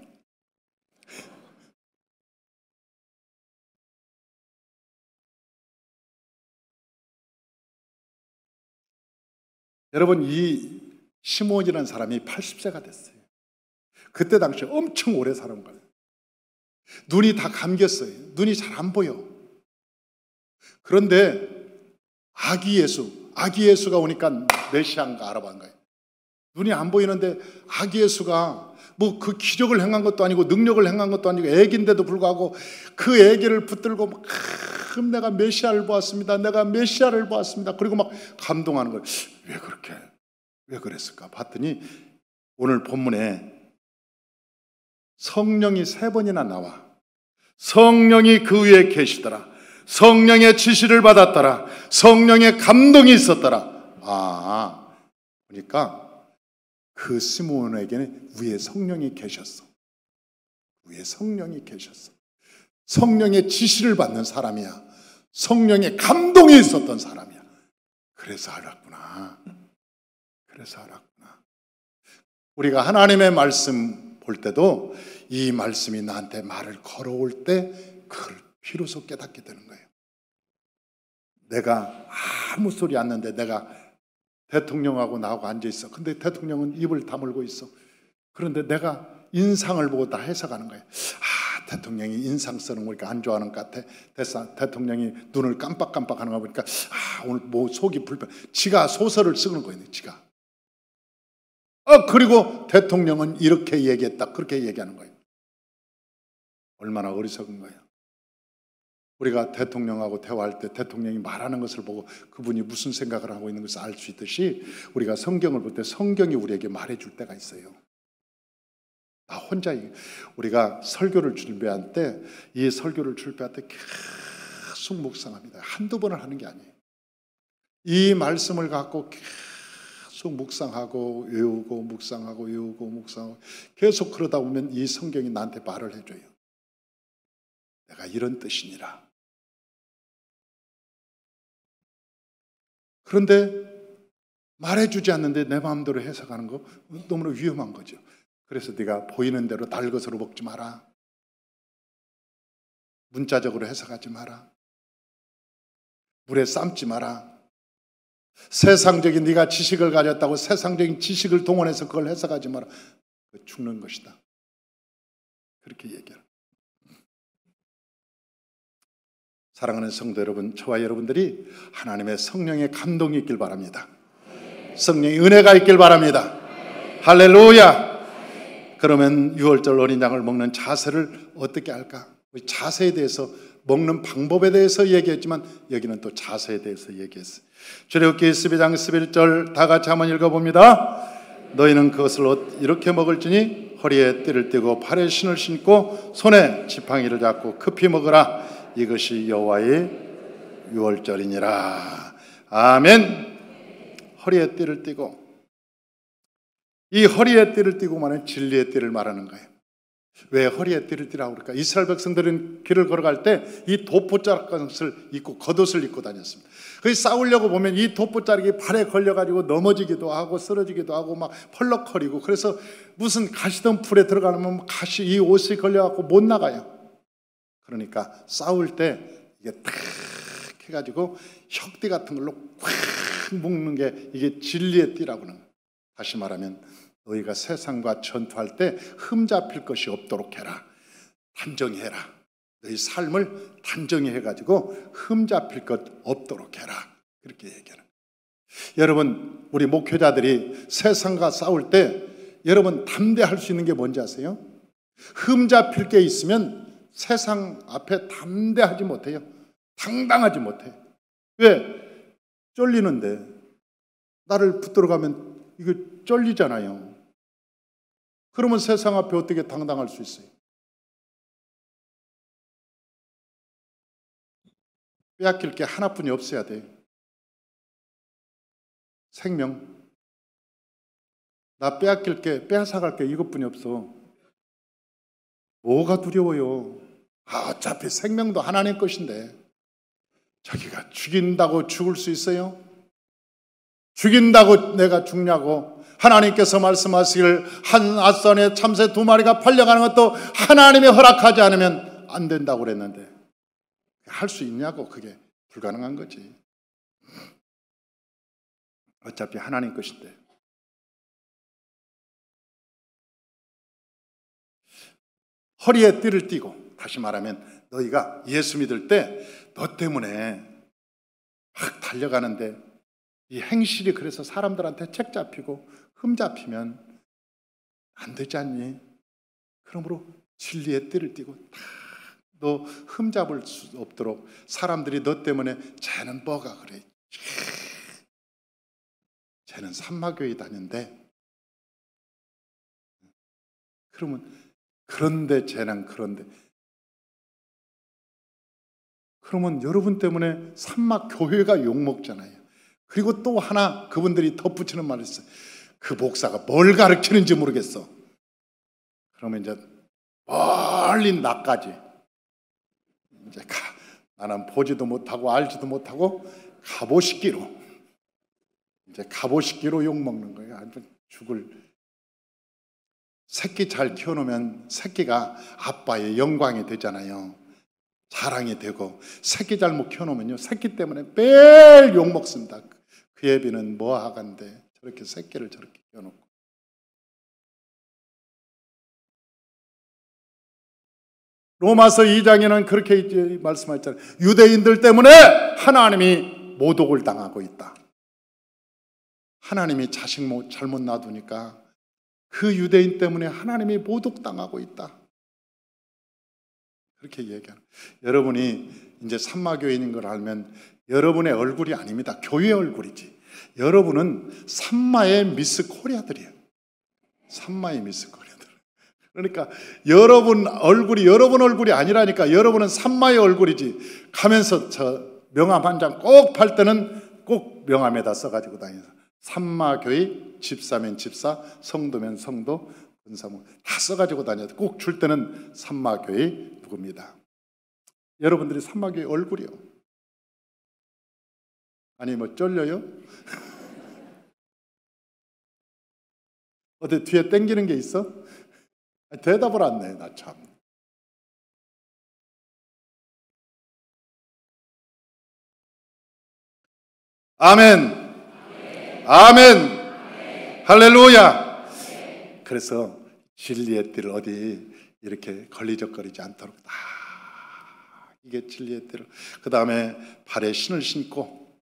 여러분, 이 시몬이라는 사람이 80세가 됐어요. 그때 당시에 엄청 오래 살은 거예요. 눈이 다 감겼어요. 눈이 잘 안 보여. 그런데 아기 예수가 오니까 메시아인가 알아본 거예요. 눈이 안 보이는데 아기 예수가 뭐 그 기적을 행한 것도 아니고 능력을 행한 것도 아니고 애기인데도 불구하고 그 애기를 붙들고 막 내가 메시아를 보았습니다. 내가 메시아를 보았습니다. 그리고 막 감동하는 거예요. 왜 그랬을까? 봤더니 오늘 본문에 성령이 3번이나 나와. 성령이 그 위에 계시더라. 성령의 지시를 받았더라. 성령의 감동이 있었더라. 그러니까 그 시몬에게는 위에 성령이 계셨어. 위에 성령이 계셨어. 성령의 지시를 받는 사람이야. 성령의 감동이 있었던 사람이야. 그래서 알았구나. 우리가 하나님의 말씀 볼 때도 이 말씀이 나한테 말을 걸어올 때 그걸 비로소 깨닫게 되는 거예요. 내가 아무 소리 안 나는데 내가 대통령하고 나하고 앉아있어. 근데 대통령은 입을 다물고 있어. 그런데 내가 인상을 보고 다 해석하는 거예요. 대통령이 인상 쓰는 거 보니까 안 좋아하는 것 같아. 대통령이 눈을 깜빡깜빡하는 거 보니까 오늘 뭐 속이 불편. 지가 소설을 쓰는 거예요. 지가. 그리고 대통령은 이렇게 얘기했다. 그렇게 얘기하는 거예요. 얼마나 어리석은 거예요. 우리가 대통령하고 대화할 때 대통령이 말하는 것을 보고 그분이 무슨 생각을 하고 있는 것을 알 수 있듯이 우리가 성경을 볼 때 성경이 우리에게 말해줄 때가 있어요. 나 혼자 우리가 설교를 준비할 때 이 설교를 준비할 때 계속 묵상합니다. 한두 번을 하는 게 아니에요. 이 말씀을 갖고 계속 묵상하고 외우고 묵상하고 외우고 묵상하고 계속 그러다 보면 이 성경이 나한테 말을 해줘요. 내가 이런 뜻이니라. 그런데 말해주지 않는데 내 마음대로 해석하는 거 너무나 위험한 거죠. 그래서 네가 보이는 대로 날 것으로 먹지 마라. 문자적으로 해석하지 마라. 물에 삶지 마라. 세상적인 네가 지식을 가졌다고 세상적인 지식을 동원해서 그걸 해석하지 마라. 죽는 것이다. 그렇게 얘기해요. 사랑하는 성도 여러분, 저와 여러분들이 하나님의 성령의 감동이 있길 바랍니다. 성령의 은혜가 있길 바랍니다. 할렐루야. 그러면 유월절 어린 양을 먹는 자세를 어떻게 할까? 자세에 대해서, 먹는 방법에 대해서 얘기했지만 여기는 또 자세에 대해서 얘기했어요. 출애굽기 12장 11절 다 같이 한번 읽어봅니다. 너희는 그것을 이렇게 먹을지니 허리에 띠를 띠고 발에 신을 신고 손에 지팡이를 잡고 급히 먹으라. 이것이 여호와의 유월절이니라. 아멘. 허리에 띠를 띠고, 이 허리에 띠를 띠고 말하는 진리의 띠를 말하는 거예요. 왜 허리에 띠를 띠라고 그럴까? 이스라엘 백성들은 길을 걸어갈 때 이 돛보자락을 입고 겉옷을 입고 다녔습니다. 그래서 싸우려고 보면 이 돛보자락이 발에 걸려가지고 넘어지기도 하고 쓰러지기도 하고 막 펄럭거리고, 그래서 무슨 가시덤불에 들어가면 가시 이 옷이 걸려갖고 못 나가요. 그러니까 싸울 때 이게 탁 해가지고 혁띠 같은 걸로 꽉 묶는 게 이게 진리의 띠라고 하는 거예요. 다시 말하면 너희가 세상과 전투할 때 흠잡힐 것이 없도록 해라. 단정히 해라. 너희 삶을 단정히 해가지고 흠잡힐 것 없도록 해라. 그렇게 얘기하는 거예요. 여러분, 우리 목회자들이 세상과 싸울 때 여러분 담대할 수 있는 게 뭔지 아세요? 흠잡힐 게 있으면 세상 앞에 담대하지 못해요. 당당하지 못해. 왜? 쫄리는데. 나를 붙들어 가면 이거 쫄리잖아요. 그러면 세상 앞에 어떻게 당당할 수 있어요? 빼앗길 게 하나뿐이 없어야 돼. 생명. 나 빼앗길 게, 빼앗아갈 게 이것뿐이 없어. 뭐가 두려워요? 어차피 생명도 하나님 것인데 자기가 죽인다고 죽을 수 있어요? 죽인다고 내가 죽냐고? 하나님께서 말씀하시길 한 앗선에 참새 2마리가 팔려가는 것도 하나님이 허락하지 않으면 안 된다고 그랬는데 할 수 있냐고? 그게 불가능한 거지. 어차피 하나님 것인데. 허리에 띠를 띠고, 다시 말하면 너희가 예수 믿을 때 너 때문에 막 달려가는데 이 행실이 그래서 사람들한테 책 잡히고 흠 잡히면 안 되지 않니? 그러므로 진리의 띠를 띠고 너 흠 잡을 수 없도록 사람들이 너 때문에 쟤는 뭐가 그래? 쟤는 산마교회 다녔는데 그러면 그런데 쟤는 그런데 그러면 여러분 때문에 산마교회가 욕먹잖아요. 그리고 또 하나 그분들이 덧붙이는 말이 있어요. 그 목사가 뭘 가르치는지 모르겠어. 그러면 이제 멀리 나까지 이제 나는 보지도 못하고 알지도 못하고 가보식기로 이제 가보식기로 욕먹는 거예요. 아주 죽을. 새끼 잘 키워놓으면 새끼가 아빠의 영광이 되잖아요. 자랑이 되고. 새끼 잘못 키워놓으면요 새끼 때문에 매일 욕먹습니다. 그 애비는 뭐 하간데 저렇게 새끼를 저렇게 키워놓고. 로마서 2장에는 그렇게 말씀하셨잖아요. 유대인들 때문에 하나님이 모독을 당하고 있다. 하나님이 자식 잘못 놔두니까 그 유대인 때문에 하나님이 모독당하고 있다. 그렇게 얘기하는. 여러분이 이제 삼마교인인 걸 알면 여러분의 얼굴이 아닙니다. 교회 얼굴이지. 여러분은 삼마의 미스 코리아들이에요. 삼마의 미스 코리아들. 그러니까 여러분 얼굴이 아니라니까. 여러분은 삼마의 얼굴이지. 가면서 저 명함 한 장 꼭 팔 때는 꼭 명함에다 써가지고 다니면서 삼마교회, 집사면 집사, 성도면 성도, 권사모 다 써가지고 다녀요. 꼭 줄 때는 삼마교회 누굽니다. 여러분들이 삼마교회 얼굴이요. 아니 뭐 쫄려요? 어디 뒤에 땡기는 게 있어? 대답을 안 내. 나 참. 아멘. 아멘. 할렐루야. 그래서 진리의 띠를 어디 이렇게 걸리적거리지 않도록 이게 진리의 띠를. 그 다음에 발에 신을 신고,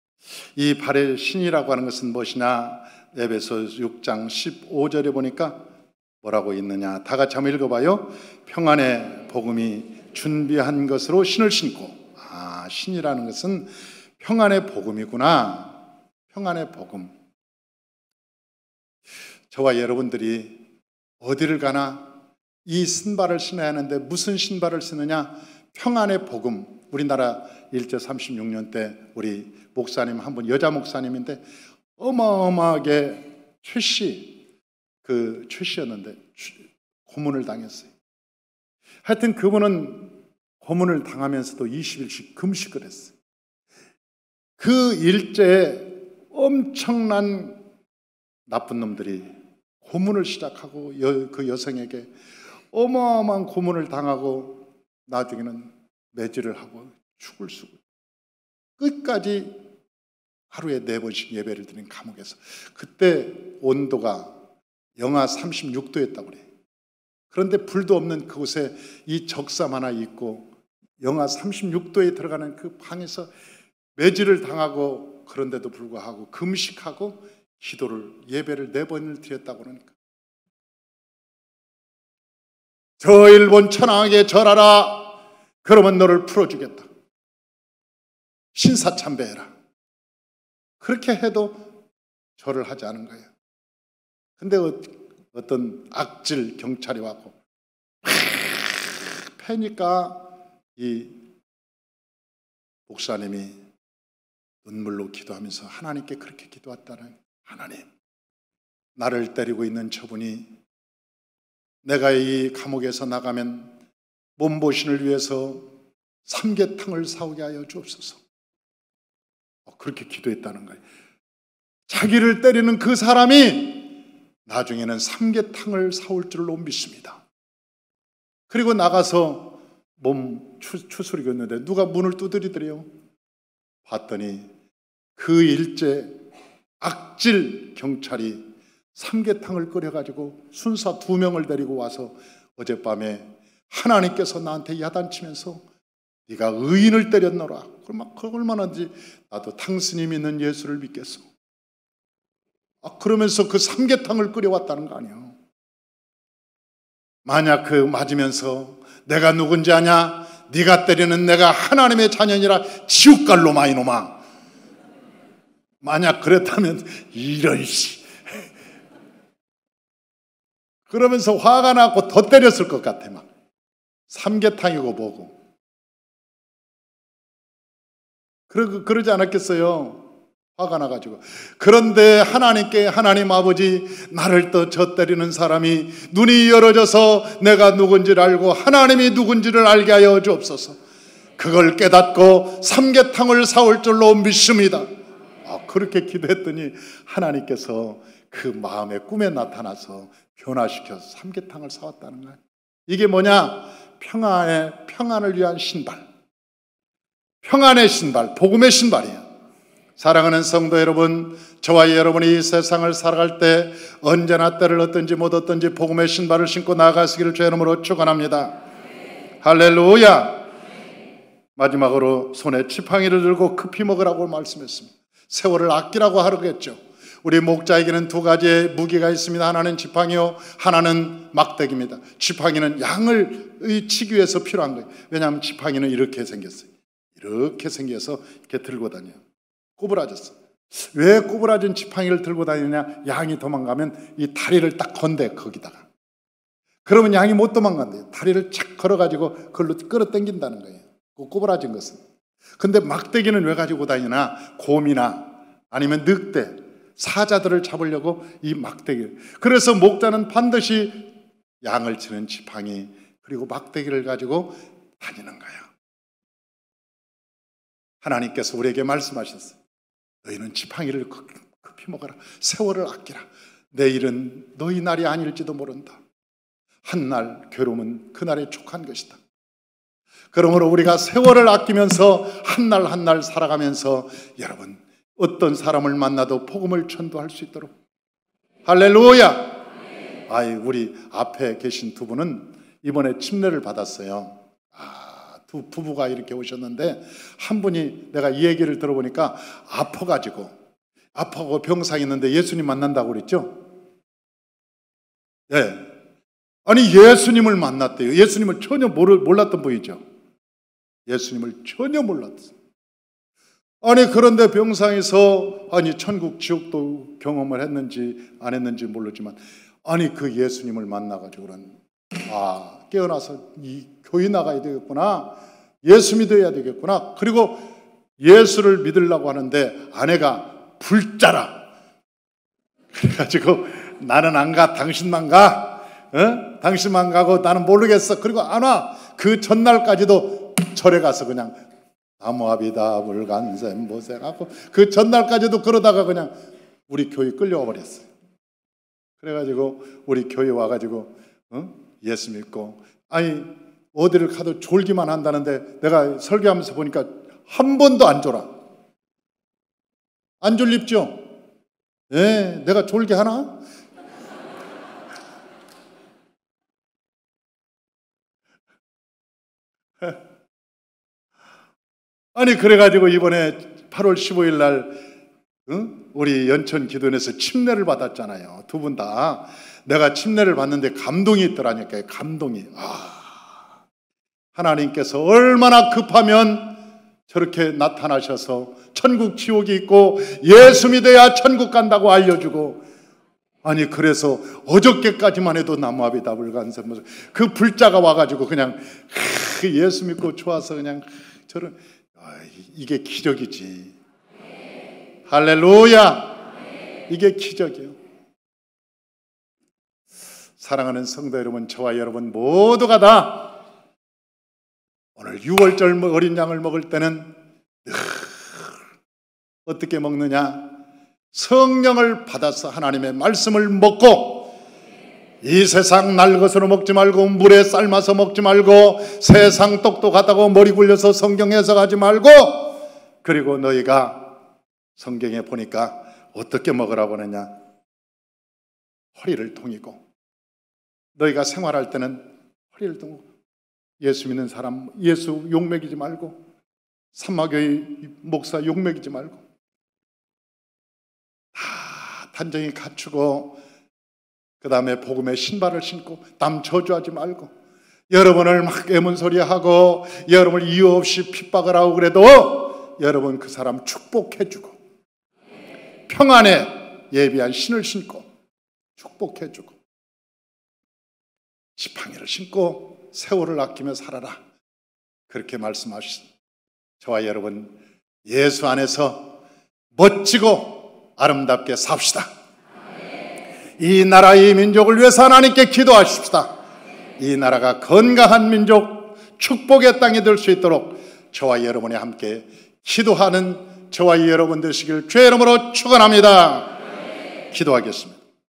이 발에 신이라고 하는 것은 무엇이냐? 에베소 6장 15절에 보니까 뭐라고 있느냐? 다 같이 한번 읽어봐요. 평안의 복음이 준비한 것으로 신을 신고. 신이라는 것은 평안의 복음이구나. 평안의 복음. 저와 여러분들이 어디를 가나 이 신발을 신어야 하는데 무슨 신발을 신느냐? 평안의 복음. 우리나라 일제 36년 때 우리 목사님 한 분, 여자 목사님인데 어마어마하게 최씨였는데 고문을 당했어요. 하여튼 그분은 고문을 당하면서도 20일씩 금식을 했어요. 그 일제에 엄청난 나쁜 놈들이 고문을 시작하고 그 여성에게 어마어마한 고문을 당하고 나중에는 매질을 하고 죽을 수고 끝까지 하루에 4번씩 예배를 드린 감옥에서. 그때 온도가 영하 36도였다고 그래요. 그런데 불도 없는 그곳에 이 적삼 하나 있고 영하 36도에 들어가는 그 방에서 매질을 당하고, 그런데도 불구하고 금식하고 예배를 4번을 드렸다고 그러니까. 저 일본 천황에게 절하라. 그러면 너를 풀어주겠다. 신사참배해라. 그렇게 해도 절을 하지 않은 거예요. 근데 어떤 악질 경찰이 왔고 패니까 이 목사님이 눈물로 기도하면서 하나님께 그렇게 기도했다는. 하나님, 나를 때리고 있는 저분이 내가 이 감옥에서 나가면 몸보신을 위해서 삼계탕을 사오게 하여 주옵소서. 그렇게 기도했다는 거예요. 자기를 때리는 그 사람이 나중에는 삼계탕을 사올 줄로 믿습니다. 그리고 나가서 몸 추스리고 있는데 누가 문을 두드리더래요. 봤더니 그 일제 악질 경찰이 삼계탕을 끓여가지고 순사 2명을 데리고 와서 어젯밤에 하나님께서 나한테 야단치면서 네가 의인을 때렸노라. 얼마나인지 나도 탕스님 있는 예수를 믿겠어. 그러면서 그 삼계탕을 끓여왔다는 거 아니에요. 만약 그 맞으면서 내가 누군지 아냐? 네가 때리는 내가 하나님의 자녀니라. 지옥갈 놈아 이놈아. 만약 그랬다면 이런 그러면서 화가 나고 더 때렸을 것 같아. 막 삼계탕이고 뭐고. 그러지 않았겠어요? 화가 나가지고. 그런데 하나님께, 하나님 아버지, 나를 또 저 때리는 사람이 눈이 열어져서 내가 누군지를 알고 하나님이 누군지를 알게 하여 주옵소서. 그걸 깨닫고 삼계탕을 사올 줄로 믿습니다. 그렇게 기도했더니 하나님께서 그 마음의 꿈에 나타나서 변화시켜서 삼계탕을 사왔다는 거예요. 이게 뭐냐? 평안을 위한 신발. 평안의 신발, 복음의 신발이에요. 사랑하는 성도 여러분, 저와 여러분이 이 세상을 살아갈 때 언제나 때를 얻든지 못 얻든지 복음의 신발을 신고 나아가시기를 주의 이름으로 축원합니다. 할렐루야. 마지막으로 손에 지팡이를 들고 급히 먹으라고 말씀했습니다. 세월을 아끼라고 하겠죠. 우리 목자에게는 두 가지의 무기가 있습니다. 하나는 지팡이요, 하나는 막대기입니다. 지팡이는 양을 치기 위해서 필요한 거예요. 왜냐하면 지팡이는 이렇게 생겼어요. 이렇게 생겨서 이렇게 들고 다녀요. 꼬부라졌어. 왜 꼬부라진 지팡이를 들고 다니냐? 양이 도망가면 이 다리를 딱 건대, 거기다가. 그러면 양이 못 도망간대요. 다리를 착 걸어가지고 그걸로 끌어당긴다는 거예요. 그 꼬부라진 것은. 근데 막대기는 왜 가지고 다니나? 곰이나 아니면 늑대, 사자들을 잡으려고 이 막대기를. 그래서 목자는 반드시 양을 치는 지팡이 그리고 막대기를 가지고 다니는 거예요. 하나님께서 우리에게 말씀하셨어요. 너희는 지팡이를 급히 먹어라. 세월을 아끼라. 내일은 너희 날이 아닐지도 모른다. 한날 괴로움은 그날에 족한 것이다. 그러므로 우리가 세월을 아끼면서 한날 한날 살아가면서 여러분 어떤 사람을 만나도 복음을 전도할 수 있도록. 할렐루야. 우리 앞에 계신 두 분은 이번에 침례를 받았어요. 두 부부가 이렇게 오셨는데 한 분이 내가 이 얘기를 들어보니까 아파가지고 병상이 있는데 예수님 만난다고 그랬죠? 네. 아니 예수님을 만났대요. 예수님을 전혀 몰랐던 분이죠. 예수님을 전혀 몰랐어요. 아니 그런데 병상에서 천국 지옥도 경험을 했는지 안 했는지 모르지만 그 예수님을 만나가지고는 깨어나서 이 교회 나가야 되겠구나, 예수 믿어야 되겠구나. 그리고 예수를 믿으려고 하는데 아내가 불자라. 그래가지고 나는 안 가, 당신만 가. 당신만 가고 나는 모르겠어. 그리고 안 와. 그 전날까지도 절에 가서 그냥 나무아비다 물간샘 모세하고 그 전날까지도 그러다가 그냥 우리 교회 끌려와 버렸어요. 그래가지고 우리 교회 와가지고 예수 믿고 어디를 가도 졸기만 한다는데 내가 설교하면서 보니까 한 번도 안 졸아. 안 졸립죠? 네, 내가 졸게 하나? 그래가지고 이번에 8월 15일 날 우리 연천 기도원에서 침례를 받았잖아요. 두 분 다. 내가 침례를 받는데 감동이 있더라니까요. 감동이. 하나님께서 얼마나 급하면 저렇게 나타나셔서 천국 지옥이 있고 예수 믿어야 천국 간다고 알려주고 그래서 어저께까지만 해도 나무아비 다불간섬 그 불자가 와가지고 그냥 예수 믿고 좋아서 그냥 저런 이게 기적이지. 할렐루야. 이게 기적이에요. 사랑하는 성도 여러분, 저와 여러분 모두가 다 오늘 6월절 어린 양을 먹을 때는 어떻게 먹느냐? 성령을 받아서 하나님의 말씀을 먹고 이 세상 날 것으로 먹지 말고 물에 삶아서 먹지 말고 세상 똑똑하다고 머리 굴려서 성경 해석하지 말고 그리고 너희가 성경에 보니까 어떻게 먹으라고 하느냐? 허리를 동이고 너희가 생활할 때는 허리를 동이고 예수 믿는 사람 예수 욕먹이지 말고 삼마교회 목사 욕먹이지 말고 다 단정히 갖추고 그 다음에 복음의 신발을 신고 남 저주하지 말고 여러분을 막 애문소리하고 여러분을 이유 없이 핍박을 하고 그래도 여러분 그 사람 축복해주고 평안에 예비한 신을 신고 축복해주고 지팡이를 신고 세월을 아끼며 살아라. 그렇게 말씀하셨습니다. 저와 여러분 예수 안에서 멋지고 아름답게 삽시다. 이 나라의 민족을 위해서 하나님께 기도하십시다. 이 나라가 건강한 민족, 축복의 땅이 될 수 있도록 저와 여러분이 함께 기도하는 저와 여러분 되시길 주의 이름으로 축원합니다. 기도하겠습니다.